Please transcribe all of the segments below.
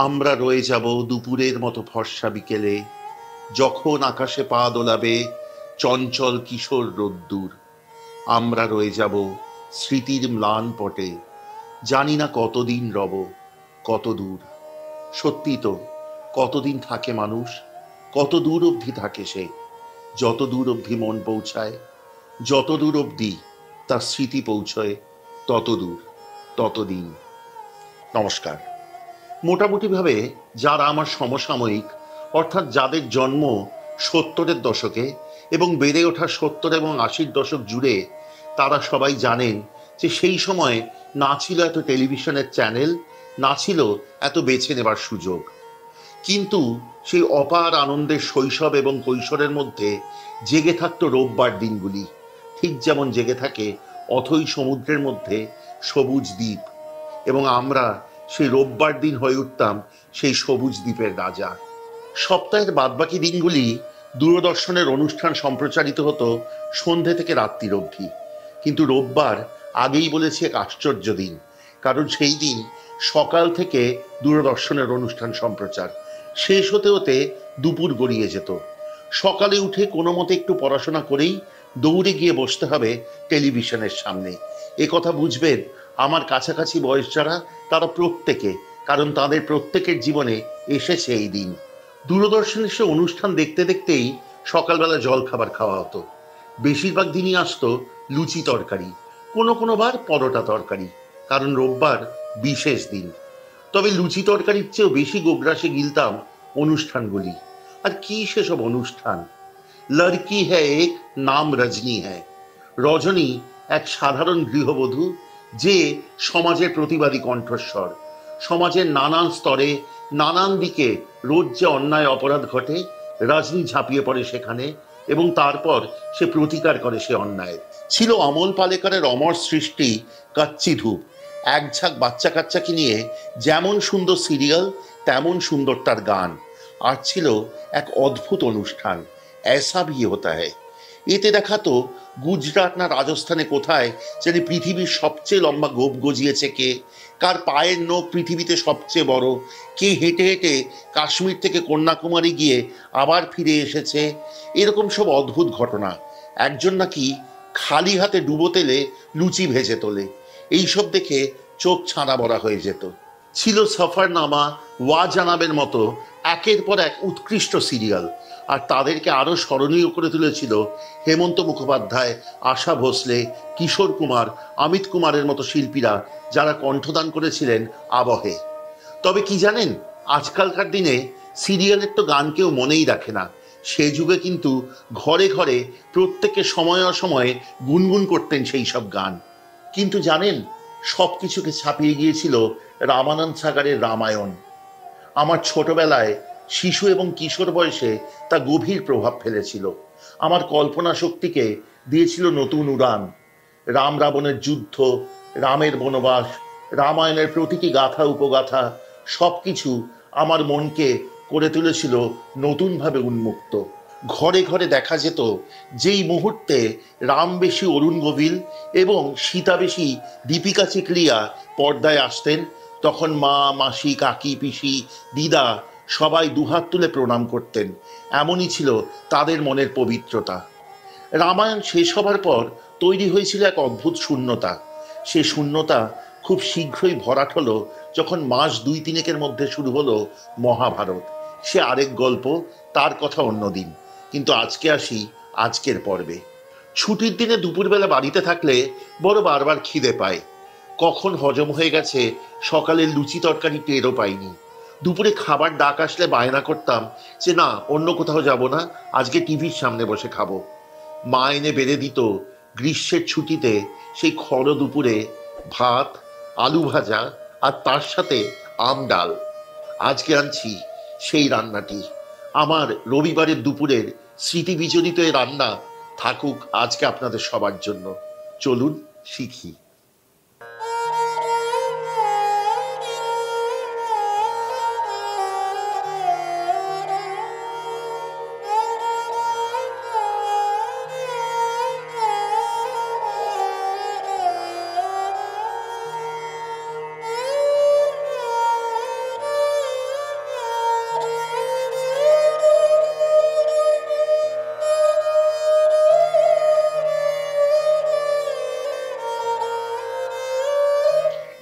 আমরা রয়ে যাব দুপুরের মতো ফর্সা বিকেলে, যখন আকাশে পা দোলাবে চঞ্চল কিশোর রোদ্দুর। আমরা রয়ে যাব স্মৃতির ম্লান পটে, জানি না কতদিন রব, কত দূর। সত্যি তো, কতদিন থাকে মানুষ, কত দূর অবধি থাকে সে। যত দূর অবধি মন পৌঁছায়, যত দূর অবধি তার স্মৃতি পৌঁছয়, তত দূর, ততদিন। নমস্কার। মোটামুটিভাবে যারা আমার সমসাময়িক, অর্থাৎ যাদের জন্ম 70-এর দশকে এবং বেড়ে ওঠা 70 এবং 80-র দশক জুড়ে, তারা সবাই জানেন যে সেই সময় না ছিল এত টেলিভিশনের চ্যানেল, না ছিল এত বেছে নেবার সুযোগ। কিন্তু সেই অপার আনন্দের শৈশব এবং কৈশোরের মধ্যে জেগে থাকতো রোববার দিনগুলি, ঠিক যেমন জেগে থাকে অথই সমুদ্রের মধ্যে সবুজ দ্বীপ, এবং আমরা সেই রোববার দিন হয়ে উঠতাম সেই সবুজ দ্বীপের রাজা। সপ্তাহের বাদবাকি দিনগুলি দূরদর্শনের অনুষ্ঠান সম্প্রচারিত হতো সন্ধে থেকে রাত্রির অবধি, কিন্তু রোববার আগেই বলেছি এক আশ্চর্য দিন, কারণ সেই দিন সকাল থেকে দূরদর্শনের অনুষ্ঠান সম্প্রচার শেষ হতে হতে দুপুর গড়িয়ে যেত। সকালে উঠে কোনো মতে একটু পড়াশোনা করেই দৌড়ে গিয়ে বসতে হবে টেলিভিশনের সামনে। এ কথা বুঝবেন আমার কাছাকাছি বয়স যারা, তারা প্রত্যেকে, কারণ তাদের প্রত্যেকের জীবনে এসেছে এই দিন। দূরদর্শনের সে অনুষ্ঠান দেখতে দেখতেই সকালবেলা জল খাবার খাওয়া হতো। বেশিরভাগ দিনই আসতো লুচি তরকারি, কোনো কোনো বার পরোটা তরকারি, কারণ রোববার বিশেষ দিন। তবে লুচি তরকারির চেয়েও বেশি গোগ্রাসে গিলতাম অনুষ্ঠানগুলি। আর কি সেসব অনুষ্ঠান! লড়কি হ্যায় এক, নাম রজনী হ্যায়। রজনী এক সাধারণ গৃহবধূ, যে সমাজের প্রতিবাদী কণ্ঠস্বর। সমাজের নানান স্তরে, নানান দিকে রোজ যে অন্যায় অপরাধ ঘটে, রজনী ঝাঁপিয়ে পড়ে সেখানে এবং তারপর সে প্রতিকার করে সে অন্যায়ের। ছিল অমল পালেকারের অমর সৃষ্টি কাচ্চি ধূপ, এক ঝাঁক বাচ্চা কাচ্চাকে নিয়ে যেমন সুন্দর সিরিয়াল, তেমন সুন্দর তার গান। আর ছিল এক অদ্ভুত অনুষ্ঠান, ऐसा भी होता है। এতে দেখাতো গুজরাট না রাজস্থানে কোথায় জানি পৃথিবীর সবচেয়ে লম্বা গোপ গজিয়েছে কে, কার পায়ের নখ পৃথিবীতে সবচেয়ে বড়, কে হেঁটে হেঁটে কাশ্মীর থেকে কন্যাকুমারী গিয়ে আবার ফিরে এসেছে। এরকম সব অদ্ভুত ঘটনা। একজন নাকি খালি হাতে ডুবো তেলে লুচি ভেজে তোলে। এইসব দেখে চোখ ছানা বড়া হয়ে যেত। ছিল সফরনামা, ওয়া জানাবের মতো একের পর এক উৎকৃষ্ট সিরিয়াল, আর তাদেরকে আরো স্মরণীয় করে তুলেছিল হেমন্ত মুখোপাধ্যায়, আশা ভোসলে, কিশোর কুমার, অমিত কুমারের মতো শিল্পীরা, যারা কণ্ঠদান করেছিলেন আবহে। তবে কি জানেন, আজকালকার দিনে সিরিয়ালের তো গান কেউ মনেই রাখে না। সে যুগে কিন্তু ঘরে ঘরে প্রত্যেকে সময়ে অসময়ে গুনগুন করতেন সেই সব গান। কিন্তু জানেন, সব কিছুকে ছাপিয়ে গিয়েছিল রামানন্দ সাগরের রামায়ণ। আমার ছোটবেলায় শিশু এবং কিশোর বয়সে তা গভীর প্রভাব ফেলেছিল। আমার কল্পনা শক্তিকে দিয়েছিল নতুন উড়ান। রাম রাবণের যুদ্ধ, রামের বনবাস, রামায়ণের প্রতিটি গাথা উপগাথা সবকিছু আমার মনকে করে তুলেছিল নতুনভাবে উন্মুক্ত। ঘরে ঘরে দেখা যেত যেই মুহূর্তে রাম বেশি অরুণ গোবিল এবং সীতা বেশি দীপিকা চিকলিয়া পর্দায় আসতেন, তখন মা, মাসি, কাকি, পিসি, দিদা সবাই দুহাত তুলে প্রণাম করতেন। এমনই ছিল তাদের মনের পবিত্রতা। রামায়ণ শেষ হবার পর তৈরি হয়েছিল এক অদ্ভুত শূন্যতা। সে শূন্যতা খুব শীঘ্রই ভরাট হলো যখন মাস 2-3 মধ্যে শুরু হলো মহাভারত। সে আরেক গল্প, তার কথা অন্যদিন। কিন্তু আজকে আসি আজকের পর্বে। ছুটির দিনে দুপুরবেলা বাড়িতে থাকলে বড় বারবার খিদে পায়। কখন হজম হয়ে গেছে সকালের লুচি তরকারি টেরও পাইনি। দুপুরে খাবার ডাক আসলে বায়না করতাম যে না, অন্য কোথাও যাব না, আজকে টিভির সামনে বসে খাবো। মা এনে বেড়ে দিত গ্রীষ্মের ছুটিতে সেই খর দুপুরে ভাত, আলু ভাজা আর তার সাথে আম ডাল। আজকে আনছি সেই রান্নাটি। আমার রবিবারের দুপুরের স্মৃতি বিজড়িত এই রান্না থাকুক আজকে আপনাদের সবার জন্য। চলুন শিখি।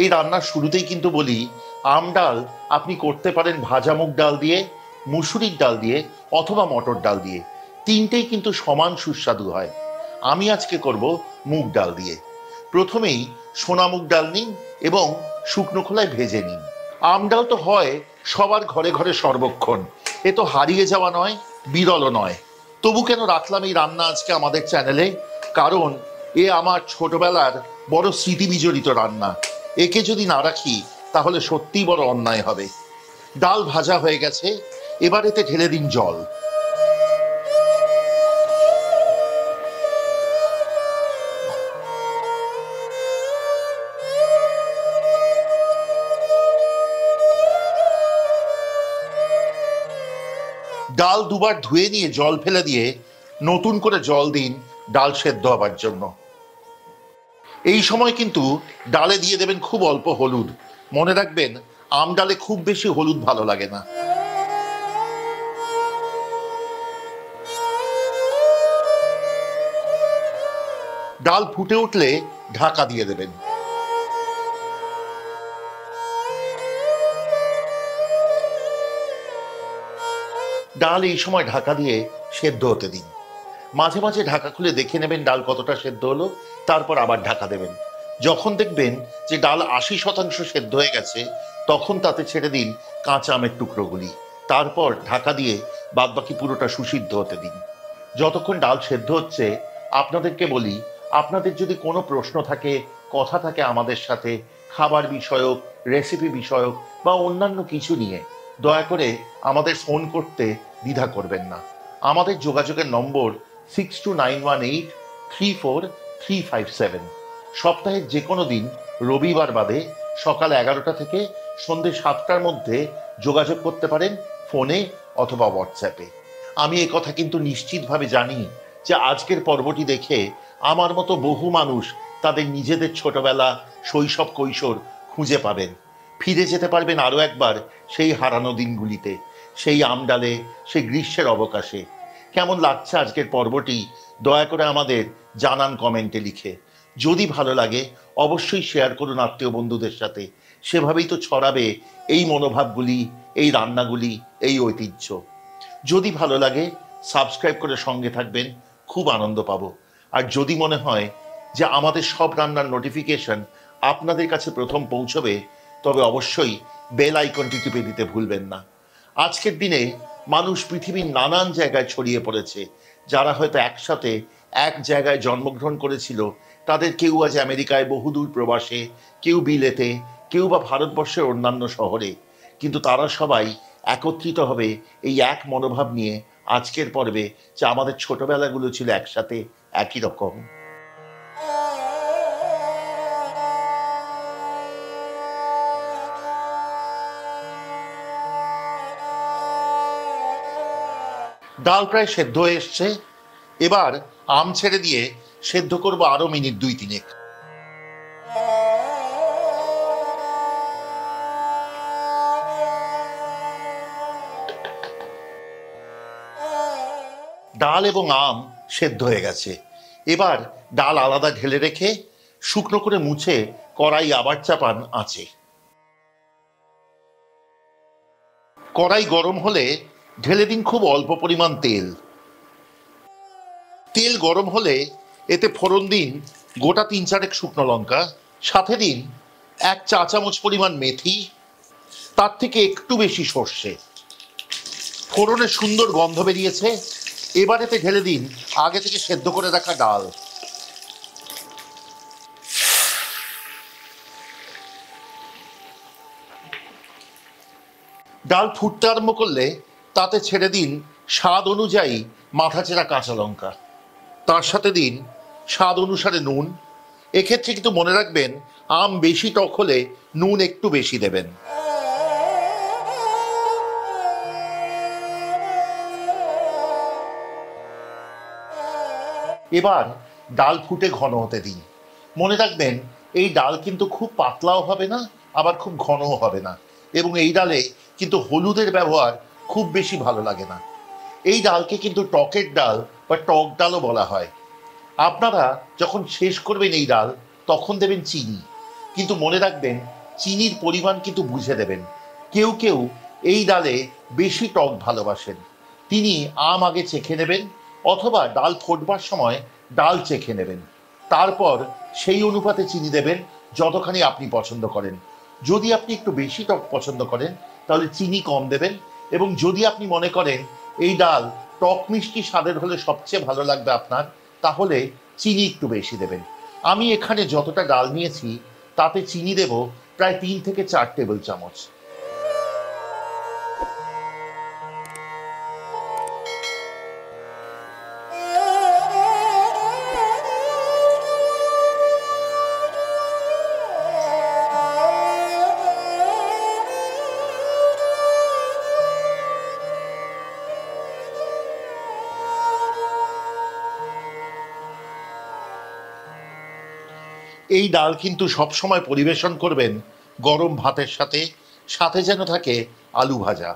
এই রান্নার শুরুতেই কিন্তু বলি, আম ডাল আপনি করতে পারেন ভাজা মুগ ডাল দিয়ে, মুসুরির ডাল দিয়ে অথবা মটর ডাল দিয়ে। তিনটেই কিন্তু সমান সুস্বাদু হয়। আমি আজকে করব মুগ ডাল দিয়ে। প্রথমেই সোনা মুগ ডাল নিন এবং শুকনো খোলায় ভেজে নিন। আম ডাল তো হয় সবার ঘরে ঘরে সর্বক্ষণ, এ তো হারিয়ে যাওয়া নয়, বিরলও নয়। তবু কেন রাখলাম এই রান্না আজকে আমাদের চ্যানেলে? কারণ এ আমার ছোটবেলার বড় স্মৃতি বিজড়িত রান্না। একে যদি না রাখি তাহলে সত্যিই বড় অন্যায় হবে। ডাল ভাজা হয়ে গেছে, এবার এতে ঢেলে দিন জল। ডাল দুবার ধুয়ে নিয়ে জল ফেলে দিয়ে নতুন করে জল দিন ডাল সেদ্ধ হবার জন্য। এই সময় কিন্তু ডালে দিয়ে দেবেন খুব অল্প হলুদ। মনে রাখবেন, আম ডালে খুব বেশি হলুদ ভালো লাগে না। ডাল ফুটে উঠলে ঢাকা দিয়ে দেবেন। ডাল এই সময় ঢাকা দিয়ে সেদ্ধ হতে দিন। মাঝে মাঝে ঢাকা খুলে দেখে নেবেন ডাল কতটা সেদ্ধ হলো, তারপর আবার ঢাকা দেবেন। যখন দেখবেন যে ডাল ৮০% সেদ্ধ হয়ে গেছে, তখন তাতে ছেড়ে দিন কাঁচা আমের টুকরোগুলি। তারপর ঢাকা দিয়ে বাদবাকি পুরোটা সুসিদ্ধ হতে দিন। যতক্ষণ ডাল সেদ্ধ হচ্ছে আপনাদেরকে বলি, আপনাদের যদি কোনো প্রশ্ন থাকে, কথা থাকে আমাদের সাথে, খাবার বিষয়ক, রেসিপি বিষয়ক বা অন্যান্য কিছু নিয়ে, দয়া করে আমাদের ফোন করতে দ্বিধা করবেন না। আমাদের যোগাযোগের নম্বর 6291834357। সপ্তাহের যে কোনো দিন রবিবার বাদে সকাল 11টা থেকে সন্ধ্যে 7টার মধ্যে যোগাযোগ করতে পারেন ফোনে অথবা হোয়াটসঅ্যাপে। আমি এ কথা কিন্তু নিশ্চিতভাবে জানি যে আজকের পর্বটি দেখে আমার মতো বহু মানুষ তাদের নিজেদের ছোটবেলা, শৈশব, কৈশোর খুঁজে পাবেন। ফিরে যেতে পারবেন আরও একবার সেই হারানো দিনগুলিতে, সেই আমডালে, সেই গ্রীষ্মের অবকাশে। কেমন লাগছে আজকের পর্বটি দয়া করে আমাদের জানান কমেন্টে লিখে। যদি ভালো লাগে অবশ্যই শেয়ার করুন আত্মীয় বন্ধুদের সাথে। সেভাবেই তো ছড়াবে এই মনোভাবগুলি, এই রান্নাগুলি, এই ঐতিহ্য। যদি ভালো লাগে সাবস্ক্রাইব করে সঙ্গে থাকবেন, খুব আনন্দ পাবো। আর যদি মনে হয় যে আমাদের সব রান্নার নোটিফিকেশন আপনাদের কাছে প্রথম পৌঁছবে, তবে অবশ্যই বেল আইকনটি টিপে দিতে ভুলবেন না। আজকের দিনে মানুষ পৃথিবীর নানান জায়গায় ছড়িয়ে পড়েছে। যারা হয়তো একসাথে এক জায়গায় জন্মগ্রহণ করেছিল, তাদের কেউ আজ আমেরিকায় বহুদূর প্রবাসে, কেউ বিলেতে, কেউ বা ভারতবর্ষের অন্যান্য শহরে। কিন্তু তারা সবাই একত্রিত হবে এই এক মনোভাব নিয়ে আজকের পর্বে, যে আমাদের ছোটবেলাগুলো ছিল একসাথে একই রকম। ডাল প্রায় সেদ্ধ হয়ে এসছে, এবার আম ছেড়ে দিয়ে সেদ্ধ করবো আরো মিনিট 2-3। ডাল এবং আম সেদ্ধ হয়ে গেছে। এবার ডাল আলাদা ঢেলে রেখে শুকনো করে মুছে কড়াই আবার চাপান আঁচে। কড়াই গরম হলে ঢেলে দিন খুব অল্প পরিমাণ তেল। তেল গরম হলে এতে ফোড়ন দিন গোটা 3-4 শুকনো লঙ্কা, সাথে দিন 1 চা চামচ পরিমাণ মেথি, তার থেকে একটু বেশি সর্ষে। ফোড়নের সুন্দর গন্ধ বেরিয়েছে, এবার এতে ঢেলে দিন আগে থেকে সেদ্ধ করে রাখা ডাল। ডাল ফুটতে আরম্ভ করলে তাতে ছেড়ে দিন স্বাদ অনুযায়ী মাথাচেরা কাঁচা লঙ্কা, তার সাথে দিন স্বাদ অনুসারে নুন। এক্ষেত্রে কিন্তু মনে রাখবেন, আম বেশি টক হলে নুন একটু বেশি দেবেন। এবার ডাল ফুটে ঘন হতে দিন। মনে রাখবেন, এই ডাল কিন্তু খুব পাতলাও হবে না, আবার খুব ঘনও হবে না। এবং এই ডালে কিন্তু হলুদের ব্যবহার খুব বেশি ভালো লাগে না। এই ডালকে কিন্তু টকের ডাল বা টক ডালও বলা হয়। আপনারা যখন শেষ করবেন এই ডাল, তখন দেবেন চিনি। কিন্তু মনে রাখবেন চিনির পরিমাণ কিন্তু বুঝে দেবেন। কেউ কেউ এই ডালে বেশি টক ভালোবাসেন, তিনি আম আগে চেখে নেবেন অথবা ডাল ফোটবার সময় ডাল চেখে নেবেন, তারপর সেই অনুপাতে চিনি দেবেন যতখানি আপনি পছন্দ করেন। যদি আপনি একটু বেশি টক পছন্দ করেন তাহলে চিনি কম দেবেন, এবং যদি আপনি মনে করেন এই ডাল টক মিষ্টি স্বাদের হলে সবচেয়ে ভালো লাগবে আপনার, তাহলে চিনি একটু বেশি দেবেন। আমি এখানে যতটা ডাল নিয়েছি তাতে চিনি দেব প্রায় 3 থেকে 4 টেবিল চামচ। এই ডাল কিন্তু সবসময় পরিবেশন করবেন গরম ভাতের সাথে, সাথে যেন থাকে আলু ভাজা।